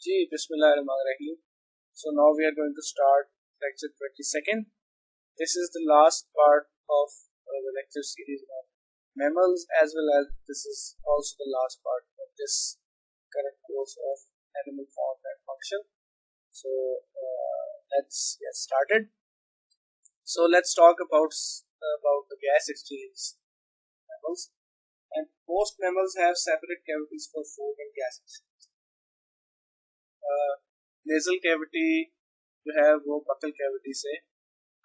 जी बिस्मिल्लाहिर्रहमानिर्रहीम. So now we are going to start lecture 22nd. This is the last part of the lecture series on mammals, as well as this is also the last part of this current course of animal form and function. So let's get started. So let's talk about the gas exchange mammals. And most mammals have separate cavities for food and gas exchange. Nasal cavity जो है वो buccal cavity से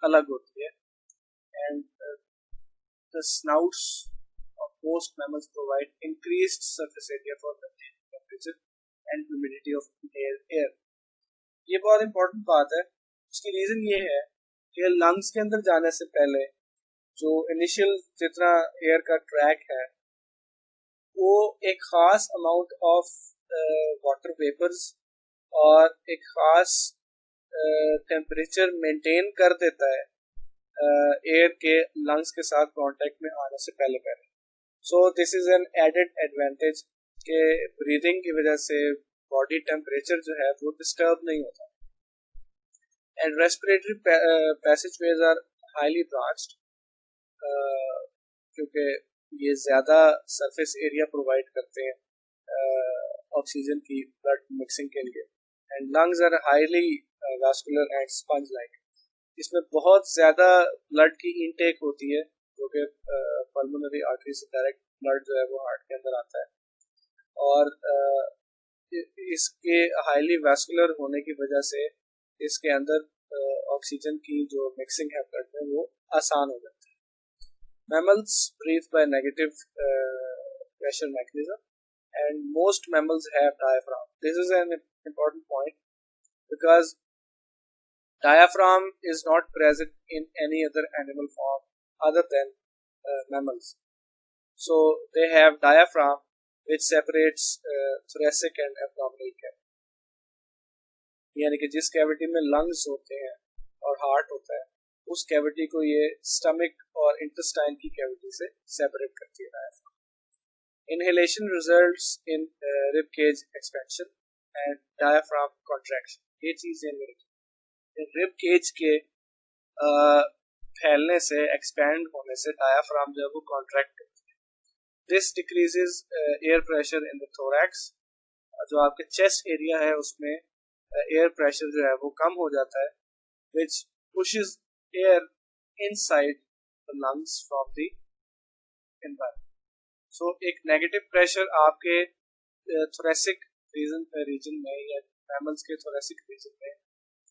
अलग होती है and the snouts of most mammals provide increased surface area for maintaining temperature and humidity of air. ये बहुत important बात है. उसकी रीजन ये है कि लंग्स के अंदर जाने से पहले जो इनिशियल जितना एयर का ट्रैक है वो एक खास अमाउंट ऑफ वाटर वेपर्स और एक खास टेम्परेचर मेंटेन कर देता है एयर के लंग्स के साथ कांटेक्ट में आने से पहले. So this is an added advantage कि ब्रीदिंग की वजह से बॉडी टेम्परेचर जो है वो डिस्टर्ब नहीं होता. And respiratory passageways are highly branched क्योंकि ये ज़्यादा सरफेस एरिया प्रोवाइड करते हैं ऑक्सीजन की ब्लड मिक्सिंग के लिए. And lungs are highly vascular and sponge like. इसमें बहुत ज़्यादा ब्लड की इनटेक होती है जो कि पल्मोनरी आर्टरी से डायरेक्ट ब्लड जो है वो हार्ट के अंदर आता है. और इसके हाईली वास्कुलर होने की वजह से इसके अंदर ऑक्सीजन की जो मिक्सिंग है ब्लड में वो आसान हो जाती है. Mammals breathe by negative pressure mechanism and most mammals have diaphragm. This is an important point because diaphragm is not present in any other animal form other than mammals. So they have diaphragm which separates thoracic and abdominal cavity. यानी कि जिस cavity में lungs होते हैं और heart होता है उस कैविटी को ये स्टमक और इंटेस्टाइन की कैविटी से सेपरेट करती है diaphragm. Inhalation results in rib cage expansion and diaphragm contraction. ये चीजें मिलती. rib cage के फैलने से expand होने से diaphragm जो है वो contract करती है. This decreases air pressure in the thorax. जो आपके chest area है उसमें air pressure जो है वो कम हो जाता है, which pushes air inside the lungs from the environment. सो एक नेगेटिव प्रेशर आपके थोरेसिक रीजन में या मैमल्स के थोरेसिक रीजन में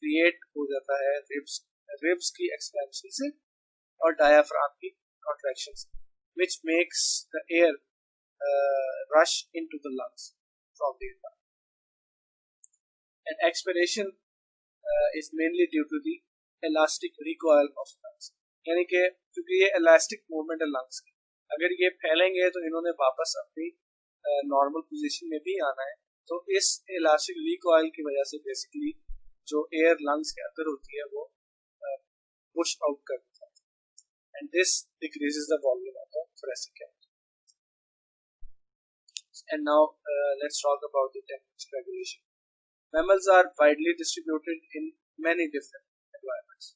क्रिएट हो जाता है रिब्स की एक्सपेंशन से और डायाफ्राम की कॉन्ट्रैक्शन से, which makes the air rush into the lungs from the air. And expiration is mainly due to the elastic recoil of lungs. यानी कि क्योंकि ये इलास्टिक मूवमेंट है लंग्स की, अगर ये फैलेंगे तो इन्होंने वापस अपनी नॉर्मल पोजीशन में भी आना है. तो इस इलास्टिक रिकॉइल की वजह से बेसिकली जो एयर लंग्स के अंदर होती है वो पुश आउट कर देता है. And this decreases the volume of the thoracic cavity. And now let's talk about the temperature regulation. Mammals are widely distributed in many different environments.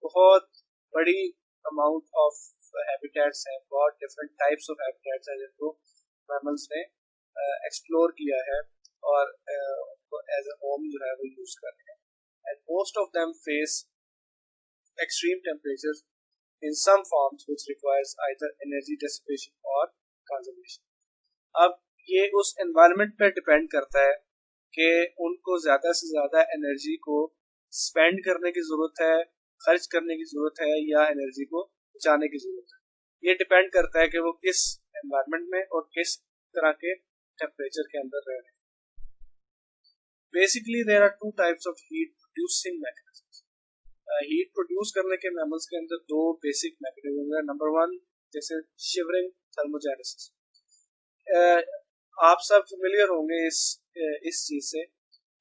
बहुत बड़ी amount of हैबिटेट्स हैं, बहुत डिफरेंट टाइप्स ऑफ हैबिटेट्स हैं जिनको mammals ने explore किया है और उनको एज अ होम जो है वो यूज कर रहे हैं. And most of them face extreme temperatures in some forms which requires either energy dissipation और कंजर्वेशन. अब ये उस एनवायरनमेंट पे डिपेंड करता है कि उनको ज़्यादा से ज़्यादा एनर्जी को स्पेंड करने की ज़रूरत है, खर्च करने की ज़रूरत है या एनर्जी को बचाने की जरूरत है. ये डिपेंड करता है कि वो किस एनवायरनमेंट में और किस तरह के टेम्परेचर के अंदर रह रहे हैं. Basically there are two types of heat producing mechanisms. Heat produce करने के मैमल्स के अंदर दो बेसिक मैकेनिज्म है. नंबर वन जैसे शिवरिंग थर्मोजेनेसिस. आप सब फेमिलियर होंगे इस चीज से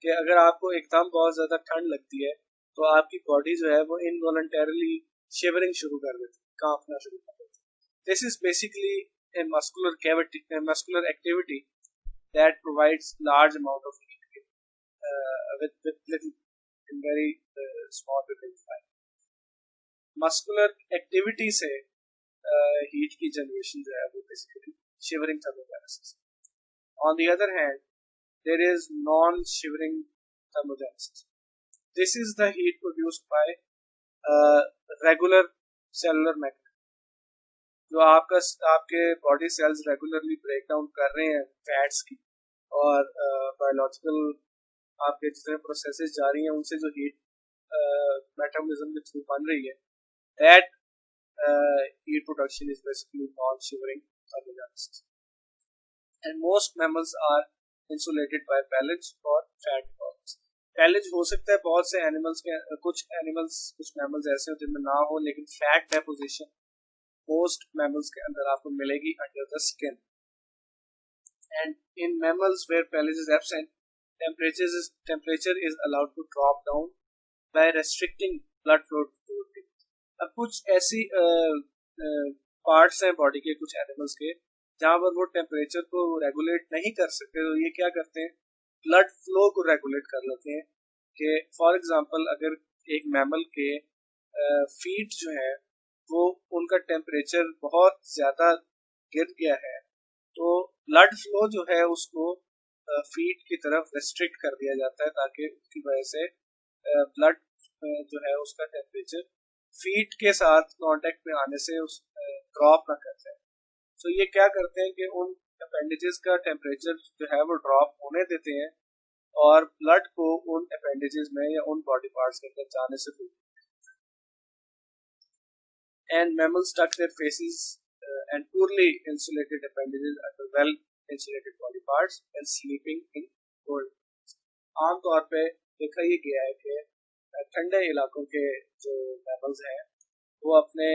कि अगर आपको एकदम बहुत ज्यादा ठंड लगती है तो आपकी बॉडी जो है वो इनवॉलंटरली शिवरिंग शुरू कर देती है, कांपना शुरू कर देती है. This is basically a muscular activity that provides large amount of heat with little in very small pupil. Muscular activity से हीट की जनरेशन जो है वो basically shivering thermogenesis. On the other hand there is non shivering thermogenesis. This is the heat produced by regular cellular mechanism. जो आपके body cells regularly break down कर रहे हैं फैट्स की और बायोलॉजिकल आपके जितने प्रोसेसेस जारी हैं उनसे जो हीट मेटाबॉलिज्म के थ्रू बन रही है, that heat production is basically non-shivering thermogenesis. And most mammals are insulated by pelage or fat deposits. Pelage हो सकता है बहुत से एनिमल्स के, कुछ मैमल्स ऐसे होते हैं जिनमें ना हो, लेकिन फैट डेपोजिशन मोस्ट मैमल्स के अंदर आपको मिलेगी under the skin. And in mammals where pelage is absent, temperature is allowed to drop down by restricting blood flow to the. अब कुछ ऐसी पार्ट्स हैं बॉडी के कुछ एनिमल्स के जहां पर वो टेम्परेचर को रेगुलेट नहीं कर सकते, तो ये क्या करते हैं, ब्लड फ्लो को रेगुलेट कर लेते हैं. कि फॉर एग्जांपल अगर एक मैमल के फीट जो है वो उनका टेम्परेचर बहुत ज़्यादा गिर गया है, तो ब्लड फ्लो जो है उसको फीट की तरफ रेस्ट्रिक्ट कर दिया जाता है ताकि उसकी वजह से ब्लड जो है उसका टेम्परेचर फीट के साथ कांटेक्ट में आने से उस ड्रॉप ना कर जाए. तो ये क्या करते हैं कि उन अपेंडेजेस का टेम्परेचर जो है वो ड्रॉप होने देते हैं और ब्लड को उन अपेंडेजेस में या उन बॉडी पार्ट्स के अंदर जाने से रोकते हैं. एंड मैमल्स टक their faces and पूरली insulated appendages under well insulated body parts and sleeping in cold. आमतौर पे देखा ये गया है कि ठंडे इलाकों के जो मैमल्स हैं वो अपने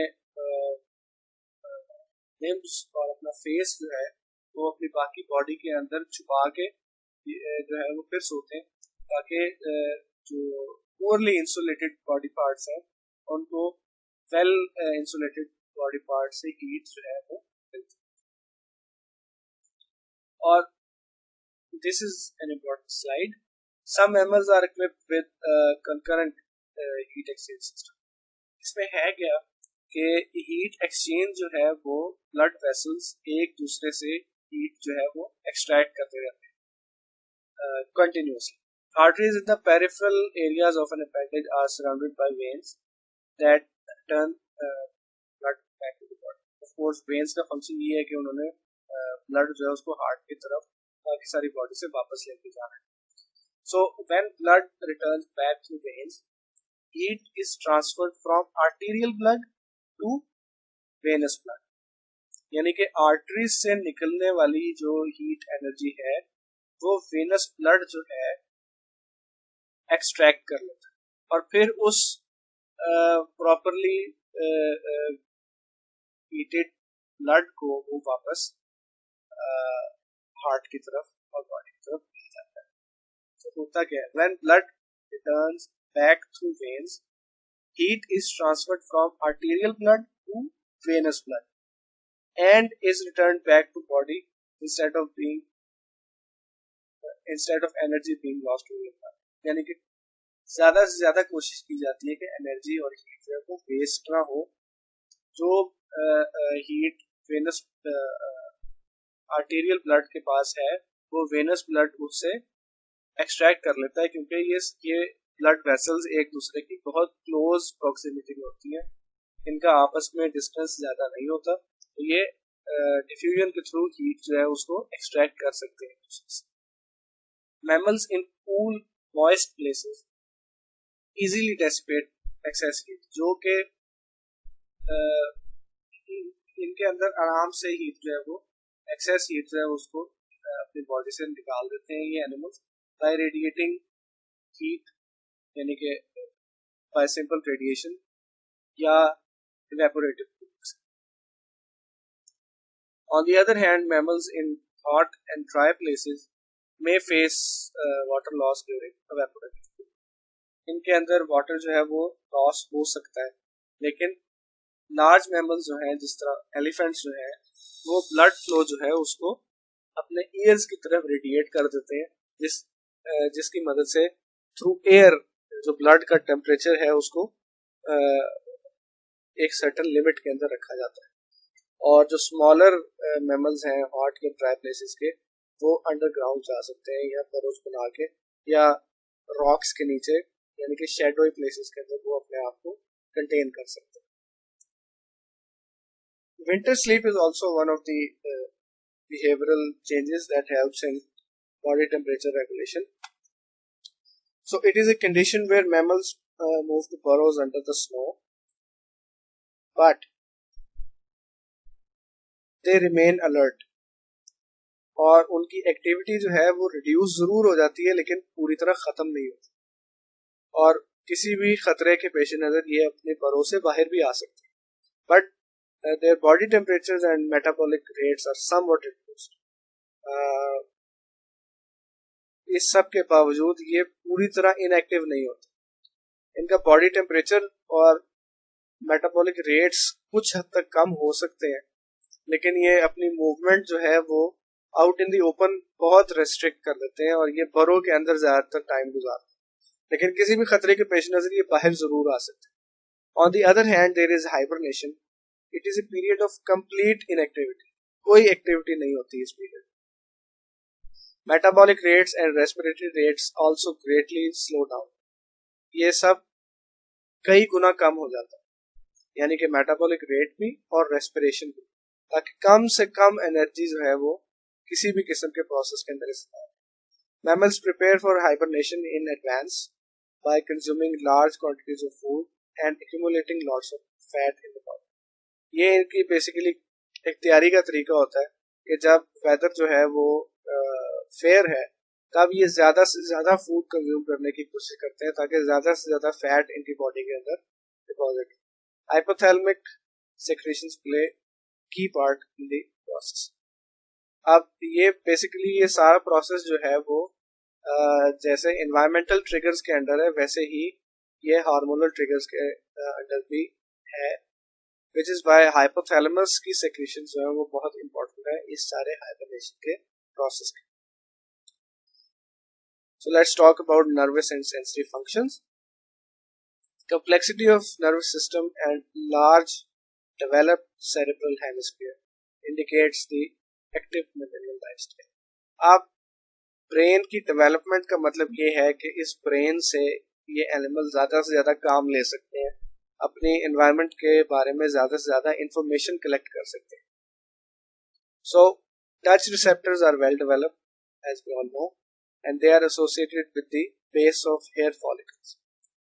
लिम्स और अपना फेस जो है वो अपनी बाकी बॉडी के अंदर छुपा के जो है वो फिर सोते हैं ताकि जो पुअरली इंसुलेटेड बॉडी पार्ट्स हैं उनको वेल इंसुलेटेड बॉडी पार्ट से हीट जो है वो मिलती है. और this is an important slide. Some mammals are equipped with concurrent heat exchange system. इसमें है क्या कि हीट एक्सचेंज जो है वो ब्लड वेसल्स एक दूसरे से हीट जो है वो एक्सट्रैक्ट करते रहते हैं continuously. Arteries in the peripheral areas of an appendage are surrounded by veins that turn blood back to the body. Of course, veins का फंक्शन ये है कि उन्होंने ब्लड जो है उसको हार्ट की तरफ बाकी सारी बॉडी से वापस लेके जाना है. So when blood returns back through veins, heat is transferred from arterial blood to venous blood. यानी कि आर्टरीज से निकलने वाली जो हीट एनर्जी है वो वेनस ब्लड जो है एक्सट्रैक्ट कर लेता है और फिर उस प्रॉपरली हीटेड ब्लड को वो वापस हार्ट की तरफ और बॉडी की तरफ ले जाता है. तो होता क्या है, when blood returns back through veins, heat is transferred from arterial blood to venous blood and is returned back to body instead of energy being lost to the blood. यानी कि ज्यादा से ज्यादा कोशिश की जाती है कि एनर्जी और हीट जो है वो वेस्ट ना हो. जो हीट वेनस आर्टेरियल ब्लड के पास है वो वेनस ब्लड उससे एक्सट्रैक्ट कर लेता है क्योंकि ये ब्लड वेसल्स एक दूसरे की बहुत क्लोज प्रॉक्सिमिटी में होती हैं, इनका आपस में डिस्टेंस ज़्यादा नहीं होता, तो ये डिफ्यूजन के थ्रू हीट जो है उसको एक्सट्रैक्ट कर सकते हैं दूसरे से. Mammals in cool moist places easily dissipate excess heat, जो कि इनके अंदर आराम से हीट जो है वो एक्सेस हीट जो है उसको अपनी बॉडी से निकाल देते हैं ये एनिमल्स by radiating heat, यानी कि by simple radiation या evaporative heat. On the other hand, mammals in hot and dry places may face water loss during evaporative heat. इनके अंदर वाटर जो है वो लॉस हो सकता है, लेकिन लार्ज मैमल्स जो हैं जिस तरह एलिफेंट्स जो है वो ब्लड फ्लो जो है उसको अपने ईयर्स की तरफ रेडिएट कर देते हैं जिसकी मदद से थ्रू एयर जो ब्लड का टेम्परेचर है उसको एक सर्टेन लिमिट के अंदर रखा जाता है। और जो स्मॉलर मैमल्स हैं हॉट के ड्राई प्लेसेस के, वो अंडरग्राउंड जा सकते हैं या बरोज बना के या रॉक्स के नीचे यानी कि शैडोई प्लेसेस के अंदर वो अपने आप को कंटेन कर सकते हैं। Winter sleep is also one of the behavioral changes that helps in body temperature regulation. So it is a condition where mammals move to burrows under the snow, but they remain alert. और उनकी activity जो है वो reduce जरूर हो जाती है लेकिन पूरी तरह खत्म नहीं होती, और किसी भी खतरे के पेश नजर ये अपने बरों से बाहर भी आ सकते हैं, but their body temperatures and metabolic rates are somewhat reduced. इस सब के बावजूद ये पूरी तरह इनएक्टिव नहीं होते। इनका बॉडी टेम्परेचर और मेटाबॉलिक रेट्स कुछ हद तक कम हो सकते हैं, लेकिन ये अपनी मूवमेंट जो है वो आउट इन दी ओपन बहुत रेस्ट्रिक्ट कर देते हैं और ये बरो के अंदर ज्यादातर टाइम गुजारते हैं, लेकिन किसी भी खतरे के पेश नजर ये बाहर जरूर आ सकते हैं। On the other hand there is hibernation. It is a period of complete inactivity, कोई एक्टिविटी नहीं होती इस period. Metabolic rates and respiratory rates also greatly slow down, ये सब कई गुना कम हो जाता है, यानी कि मेटाबॉलिक रेट भी और रेस्पिरेशन भी, ताकि कम से कम एनर्जी जो है वो किसी भी किस्म के प्रोसेस के अंदर इस्तेमाल। Mammals prepare for hibernation in advance bye consuming large quantities of food and accumulating lots of fat in the body. ये इनकी बेसिकली एक तैयारी का तरीका होता है कि जब वेदर जो है वो फेयर है तब ये ज्यादा से ज्यादा फूड कंज्यूम करने की कोशिश करते हैं ताकि ज्यादा से ज्यादा फैट इनकी बॉडी के अंदर डिपॉजिट। हाइपोथैलेमिक सेक्रेशंस प्ले की पार्ट इन द प्रोसेस। अब ये बेसिकली ये सारा प्रोसेस जो है वो जैसे एनवायरमेंटल ट्रिगर्स के अंडर है वैसे ही ये हार्मोनल ट्रिगर्स के अंडर भी है, विच इज बाय हाइपोथैलेमस की सेक्रेशन जो है वो बहुत इंपॉर्टेंट है इस सारे हाइबरनेशन के प्रोसेस के। So let's talk about nervous and sensory functions. Complexity of nervous system and large developed cerebral hemisphere indicates the active mammalian lifestyle. अब ब्रेन की डेवलपमेंट का मतलब ये है कि इस ब्रेन से ये एनिमल ज्यादा से ज्यादा काम ले सकते हैं, अपनी एनवायरनमेंट के बारे में ज्यादा से ज्यादा इंफॉर्मेशन कलेक्ट कर सकते हैं। So touch receptors are well developed, as we all know, and they are associated with the base of hair follicles.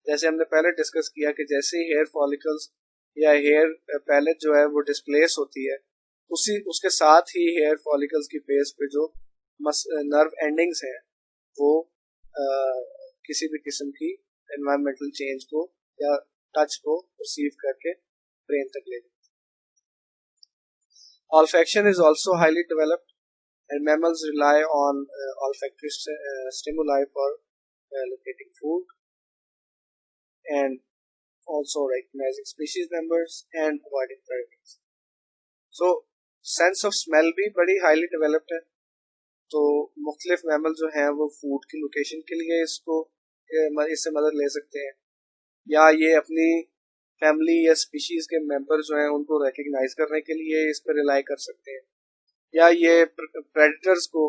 जैसे हमने पहले डिस्कस किया कि जैसे ही हेयर फॉलिकल्स या हेयर पैलेट जो है वो डिस्प्लेस होती है, उसके साथ ही हेयर फॉलिकल्स की बेस पे जो नर्व एंडिंग्स हैं वो किसी भी किस्म की एनवायरमेंटल चेंज को या टच को रिसीव करके ब्रेन तक ले जाती है। Olfaction is also highly developed and mammals rely on olfactory stimuli for locating food and also recognizing species members and avoiding predators. So sense of smell भी बड़ी highly developed है, तो मुख्तलिफ मैमल जो हैं वो फूड की लोकेशन के लिए इससे मदद ले सकते हैं, या ये अपनी फैमिली या स्पीशीज के मेंबर जो हैं उनको रिकग्नाइज करने के लिए इस पर रिलाई कर सकते हैं, या ये प्रेडेटर्स को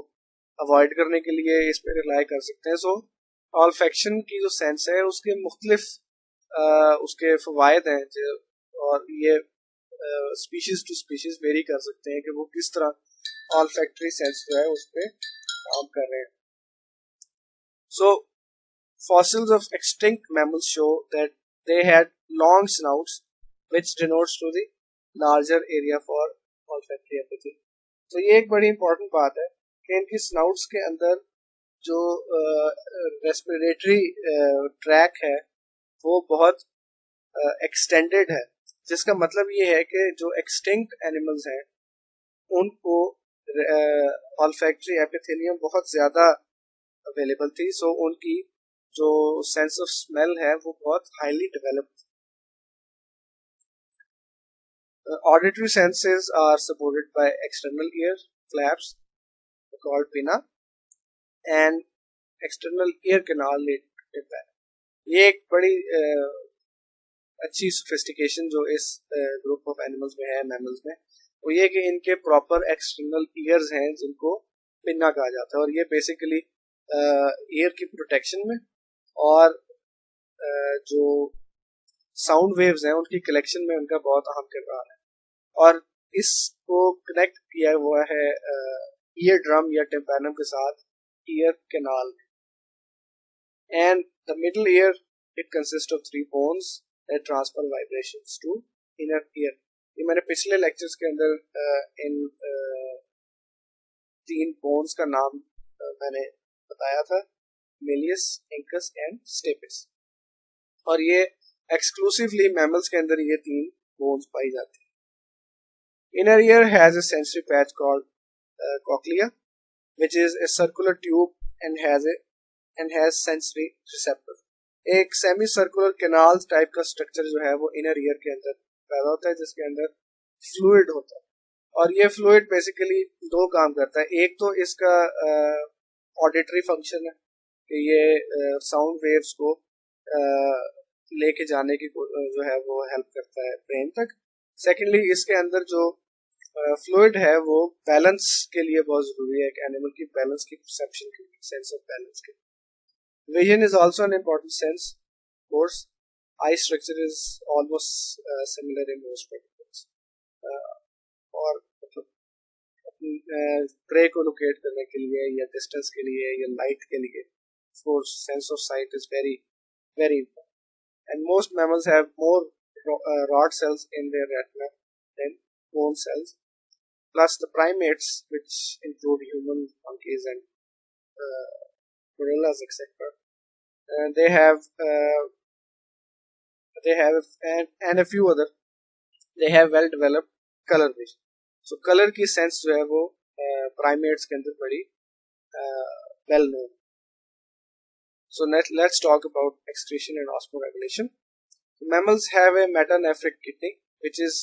अवॉइड करने के लिए इस पे रिलाई कर सकते हैं। सो ऑल्फैक्शन की जो सेंस है उसके मुख्तलिफ उसके फवायद हैं और ये स्पीशीज टू स्पीशीज वेरी कर सकते हैं कि वो किस तरह ऑल्फैक्टरी सेंस जो है उस पे काम कर रहे हैं। सो fossils of extinct mammals show that they had long snouts which denotes to the larger area for olfactory apathy. तो ये एक बड़ी इंपॉर्टेंट बात है कि इनकी स्नाउट्स के अंदर जो रेस्पिरेटरी ट्रैक है वो बहुत एक्सटेंडेड है, जिसका मतलब ये है कि जो एक्सटिंक्ट एनिमल्स हैं उनको ऑल्फैक्टरी एपिथेलियम बहुत ज्यादा अवेलेबल थी, सो उनकी जो सेंस ऑफ स्मेल है वो बहुत highly developed. Auditory senses are supported by external ear flaps called pinna and external ear canal ये एक बड़ी अच्छी सोफिस्टिकेशन जो इस ग्रुप ऑफ एनिमल्स में है, मैमल्स में, वो ये कि इनके प्रॉपर एक्सटर्नल ईयर्स हैं जिनको पिन्ना कहा जाता है, और ये बेसिकली ईयर की प्रोटेक्शन में और जो साउंड वेव्स हैं उनकी कलेक्शन में उनका बहुत अहम किरदार है। और इसको कनेक्ट किया हुआ है ईयर ड्रम या टिम्पैनम के साथ ईयर कैनाल में। And the middle ear it consist of 3 bones that transfer vibrations to inner ear. ये मैंने पिछले लेक्चर्स के अंदर इन 3 बोन्स का नाम मैंने बताया था, मेलियस, इंकस एंड स्टेपिस, और ये एक्सक्लूसिवली मैमल्स के अंदर ये 3 बोन्स पाई जाती है। Inner ear has a sensory patch called cochlea, which is a circular tube and has sensory receptor. एक सेमी सर्कुलर कैनाल टाइप का स्ट्रक्चर जो है वो इनर ईयर के अंदर पैदा होता है, जिसके अंदर फ्लूइड होता है, और ये फ्लूइड बेसिकली 2 काम करता है। एक तो इसका ऑडिटरी फंक्शन है कि ये साउंड वेव्स को लेके जाने की जो है वो हेल्प करता है ब्रेन तक। सेकेंडली इसके अंदर जो फ्लूइड है वो बैलेंस के लिए बहुत जरूरी है, एक एनिमल की बैलेंस की परसेप्शन के लिए, सेंस ऑफ बैलेंस के लिए। Vision is also an important sense. Course I structure is almost similar in most predicates, और मतलब प्रे को लोकेट करने के लिए या डिस्टेंस के लिए या लाइट के लिए course sense of site is very very important. And most mammals have more rod cells in their retina than bone cells. Plus the primates, which include human, monkeys and gorillas, etc. They have and a few other. They have well developed color vision. So color की sense जो है वो primates के अंदर बड़ी well known. So let's talk about excretion and osmoregulation. Mammals have a metanephric kidney, which is,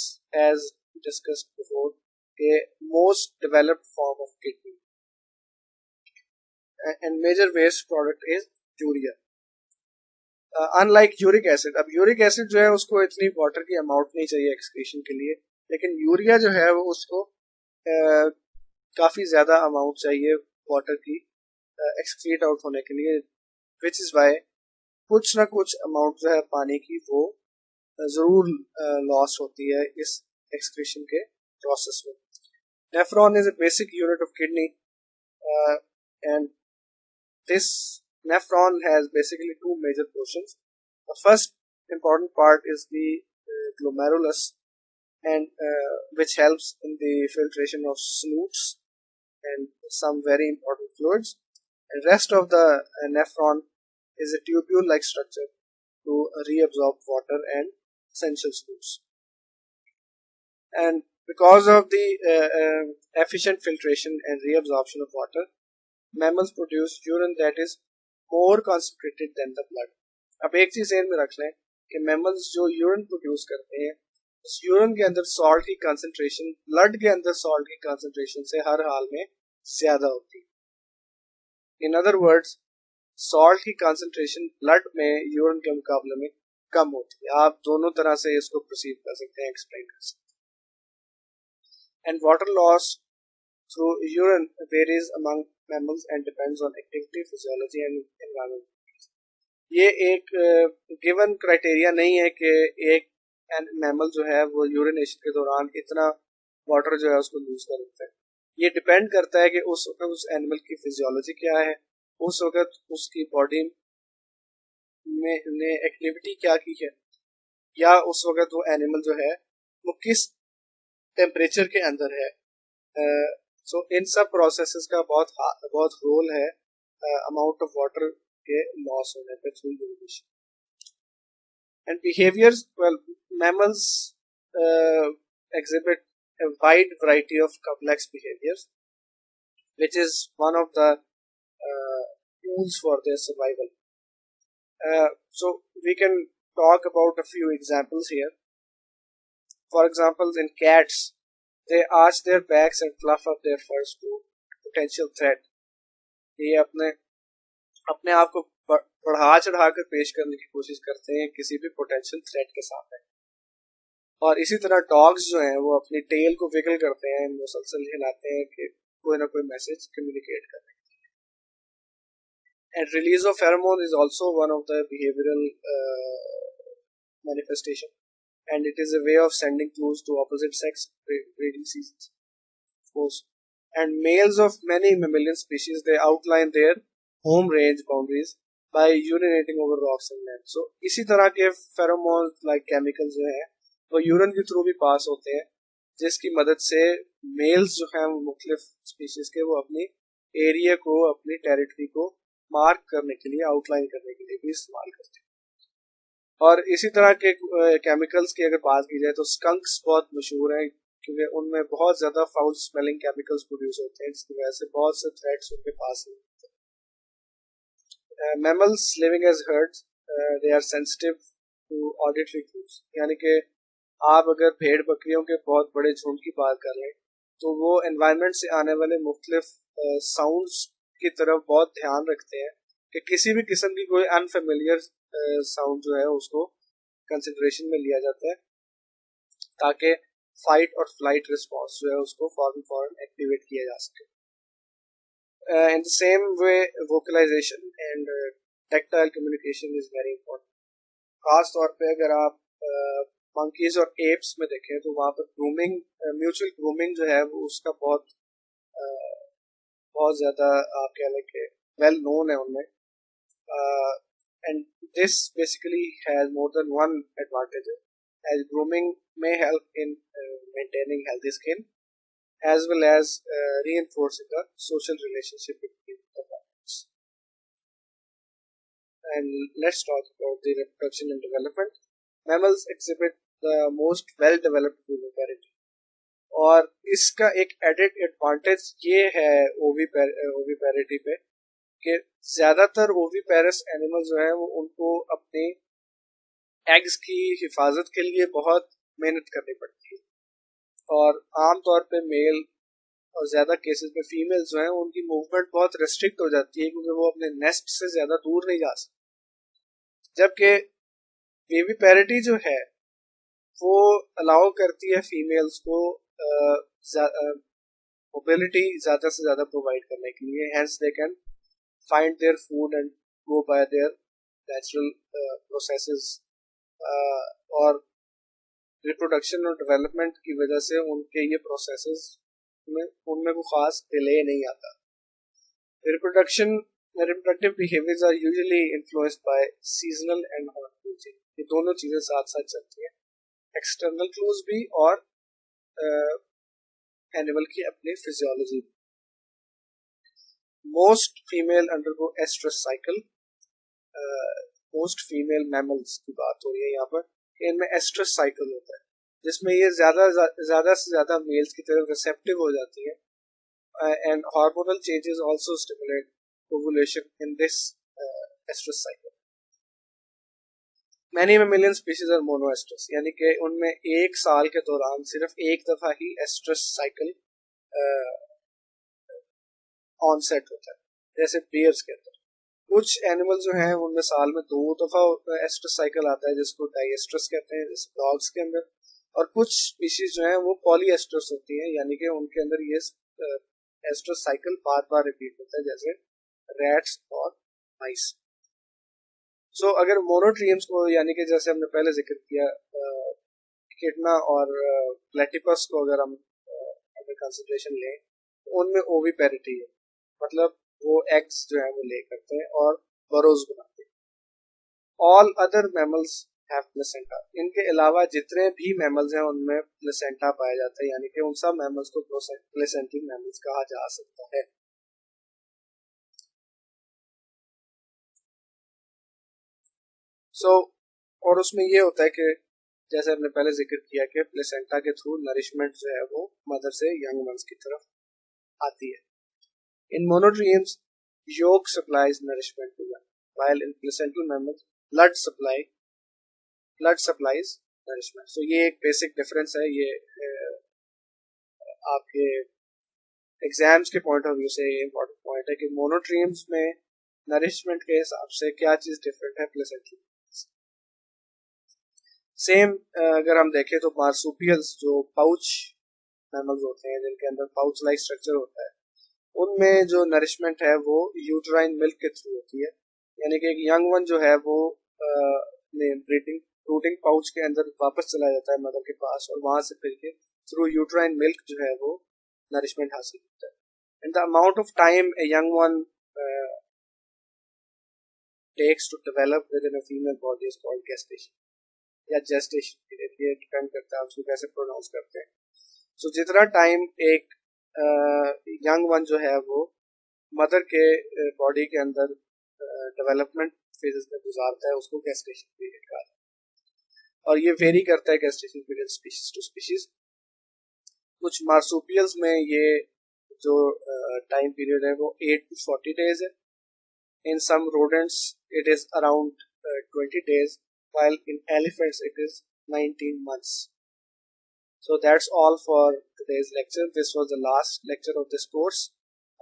as discussed before, a most developed form of kidney. And major waste product is urea. Unlike uric acid, अब uric acid जो है उसको इतनी water की amount नहीं चाहिए excretion के लिए, लेकिन यूरिया जो है वो उसको काफी ज्यादा amount चाहिए water की excrete out होने के लिए, which is why कुछ ना कुछ amount जो है पानी की वो जरूर लॉस होती है इस excretion के process में. Nephron is a basic unit of kidney, and this nephron has basically 2 major portions. The first important part is the glomerulus, and which helps in the filtration of snoots and some very important fluids. And rest of the nephron is a tubule-like structure to reabsorb water and essential fluids. And because of the efficient filtration and reabsorption of water, mammals produce urine that is more concentrated than the blood. अब एक चीज ध्यान में रख लें कि mammals जो urine produce करते हैं, उस urine के अंदर salt की concentration blood के अंदर salt की concentration से हर हाल में ज्यादा होती है. In other words, salt की concentration blood में urine के मुकाबले में कम होती है. आप दोनों तरह से इसको proceed कर सकते हैं, explain कर सकते हैं. And water loss through urine varies among mammals and depends on activity, physiology and environment. ये एक given criteria नहीं है कि एक मैमल जो है वो यूरिनेशन के दौरान इतना वाटर जो है उसको लूज कर देता है. ये डिपेंड करता है कि उस वक्त उस एनिमल की फिजियोलॉजी क्या है, उस वक्त उसकी बॉडी में ने एक्टिविटी क्या की है, या उस वक्त वो एनिमल जो है वो किस टेम्परेचर के अंदर है. सो इन सब प्रोसेसेस का बहुत रोल है अमाउंट ऑफ वाटर के लॉस होने पे through urination. And behaviors, well, mammals exhibit a wide variety of complex behaviors, which is one of the tools for their survival. So we can talk about a few examples here. For example, in cats, they arch their backs and fluff up their furs to potential threat. ये अपने आप को बढ़ा चढ़ा कर पेश करने की कोशिश करते हैं किसी भी पोटेंशियल थ्रेट के सामने। और इसी तरह डॉग्स जो हैं वो अपनी टेल को विगल करते हैं, मुसलसल हिलाते हैं कि कोई ना कोई मैसेज कम्युनिकेट करने। And release of pheromone is also one of the behavioral manifestation, and it is a way of sending clues to opposite sex breeding seasons, of course. And males of many mammalian species, they outline their home range boundaries by urinating over rocks and land. So इसी तरह के pheromones like chemicals जो हैं वो urine के through भी पास होते हैं, जिसकी मदद से मेल्स जो हैं वो मुख्तलिफ स्पीशीज के वो अपनी एरिया को, अपनी टेरिटरी को मार्क करने के लिए, आउटलाइन करने के लिए भी इस्तेमाल करते हैं। और इसी तरह के केमिकल्स की अगर बात की जाए तो स्कंक्स बहुत मशहूर हैं, क्योंकि उनमें बहुत ज्यादा फाउल स्मेलिंग केमिकल्स प्रोड्यूस होते हैं, जिसकी वजह से बहुत से थ्रेट्स उनके पास नहीं होते। Mammals living as herds, they are sensitive to auditory cues, यानी कि आप अगर भेड़ बकरियों के बहुत बड़े झुंड की बात कर लें तो वो एनवायरनमेंट से आने वाले मुख्तलिफ साउंड्स की तरफ बहुत ध्यान रखते हैं कि किसी भी किस्म की कोई अनफेमिलियर साउंड जो है उसको कंसिडरेशन में लिया जाता है, ताकि फाइट और फ्लाइट रिस्पॉन्स जो है उसको फौरन एक्टिवेट किया जा सके। In the same way vocalisation and tactile communication is very important. खास तौर पे अगर आप मंकीज और एप्स में देखें तो वहाँ पर ग्रूमिंग, म्यूचुअल ग्रूमिंग जो है वो उसका बहुत ज्यादा आप कह लें कि वेल नोन है उनमें। And this basically has more than one advantage, as grooming may help in maintaining healthy skin as well as reinforcing the social relationship between the partners. And let's talk about the reproduction and development. Mammals exhibit the most well-developed oviparity, और इसका एक added advantage ये है ओविपेरिटी पे कि ज्यादातर oviparous animal जो है वो उनको अपने एग्स की हिफाजत के लिए बहुत मेहनत करनी पड़ती है, और आमतौर पे मेल और ज्यादा केसेस में फीमेल जो है उनकी मूवमेंट बहुत रेस्ट्रिक्ट हो जाती है, क्योंकि वो अपने नेस्ट से ज्यादा दूर नहीं जा सकती। जबकि ओविपेरिटी जो है वो अलाउ करती है फीमेल्स को मोबिलिटी ज्यादा से ज्यादा प्रोवाइड करने के लिए, hence they can find their food and go bye there natural processes. और रिप्रोडक्शन और डेवलपमेंट की वजह से उनके ये प्रोसेसेस में उनमें कोई खास डिले नहीं आता। Reproductive behaviours are usually influenced by seasonal and horticulture, ये दोनों चीजें साथ साथ चलती हैं, एक्सटर्नल क्लूज भी और एनिमल की अपनी physiology. Most female undergo estrus cycle, most female mammals की बात हो रही है यहाँ पर, इनमें एस्ट्रस साइकिल होता है जिसमें ये ज्यादा से ज्यादा मेल्स की तरफ रिसेप्टिव हो जाती है, and hormonal changes also stimulate ovulation in this estrus cycle. Many mammalian species are monoestrous, यानी कि उनमें एक साल के दौरान सिर्फ एक दफा ही एस्ट्रस साइकिल ऑनसेट होता है, जैसे बियर्स के अंदर। कुछ एनिमल जो हैं उनमें साल में 2 दफा एस्ट्रस साइकिल आता है, जिसको डाइएस्ट्रस कहते हैं, जैसे डॉग्स के अंदर। और कुछ स्पीशीज जो हैं वो पॉलीएस्ट्रस होती हैं, यानी कि उनके अंदर ये एस्ट्रस साइकिल बार बार रिपीट होता है, जैसे रैट्स और माइस। सो अगर मोनोट्रियम्स को, यानी कि जैसे हमने पहले जिक्र किया, किटना और प्लेटिपस को अगर हम कंसिडरेशन लें तो उनमें ओविपेरिटी है, मतलब वो एग्स जो है वो ले करते हैं और बरोज बनाते हैं। All other mammals have placenta, इनके अलावा जितने भी मैमल्स हैं उनमें प्लेसेंटा पाया जाता है, यानी कि उन सब मैमल्स को प्लेसेंटिक मैमल्स कहा जा सकता है। और उसमें ये होता है कि जैसे हमने पहले जिक्र किया कि प्लेसेंटा के थ्रू नरिशमेंट जो है वो मदर से यंग वंस की तरफ आती है। In monotremes, yolk supplies nourishment to them, while in placental mammals, blood supplies nourishment. So ये एक basic difference है, ये आपके एग्जाम्स के पॉइंट ऑफ व्यू से ये इम्पोर्टेंट पॉइंट है कि मोनोट्रीम्स में नरिशमेंट के हिसाब से क्या चीज डिफरेंट है प्लेसेंटली। सेम अगर हम देखें तो मार्सुपियल्स जो पाउच मैमल्स होते हैं जिनके अंदर पाउच लाइक स्ट्रक्चर होता है, उनमें जो नरिशमेंट है वो यूट्राइन मिल्क के थ्रू होती है, यानी कि एक यंग वन जो है वो ब्रीडिंग ब्रूडिंग पाउच के अंदर वापस चला जाता है मदर के पास, और वहां से फिर के थ्रू यूट्राइन मिल्क जो है वो नरिशमेंट हासिल करता है। And the amount of time a young one takes to develop within a female body is called gestation या gestation period, ये डिपेंड करता है उसको कैसे प्रोनाउंस करते हैं। सो जितना टाइम एक यंग वन जो है वो मदर के बॉडी के अंदर डेवलपमेंट फेजेस में गुजारता है उसको गेस्टेशन पीरियड कहा जाता है, और ये वेरी करता है gestation period species to species. कुछ मार्सुपियल्स में ये जो टाइम पीरियड है वो 8 to 40 days है। In some rodents it is around 20 days, while in elephants it is 19 months. So that's all for today's lecture. This was the last lecture of this course.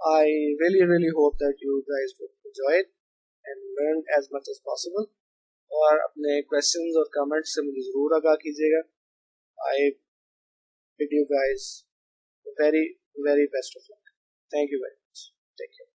I really hope that you guys would enjoy it and learn as much as possible. और अपने questions और comments से मुझे ज़रूर आगाह कीजिएगा। I bid you guys very best of luck. Thank you very much. Take care.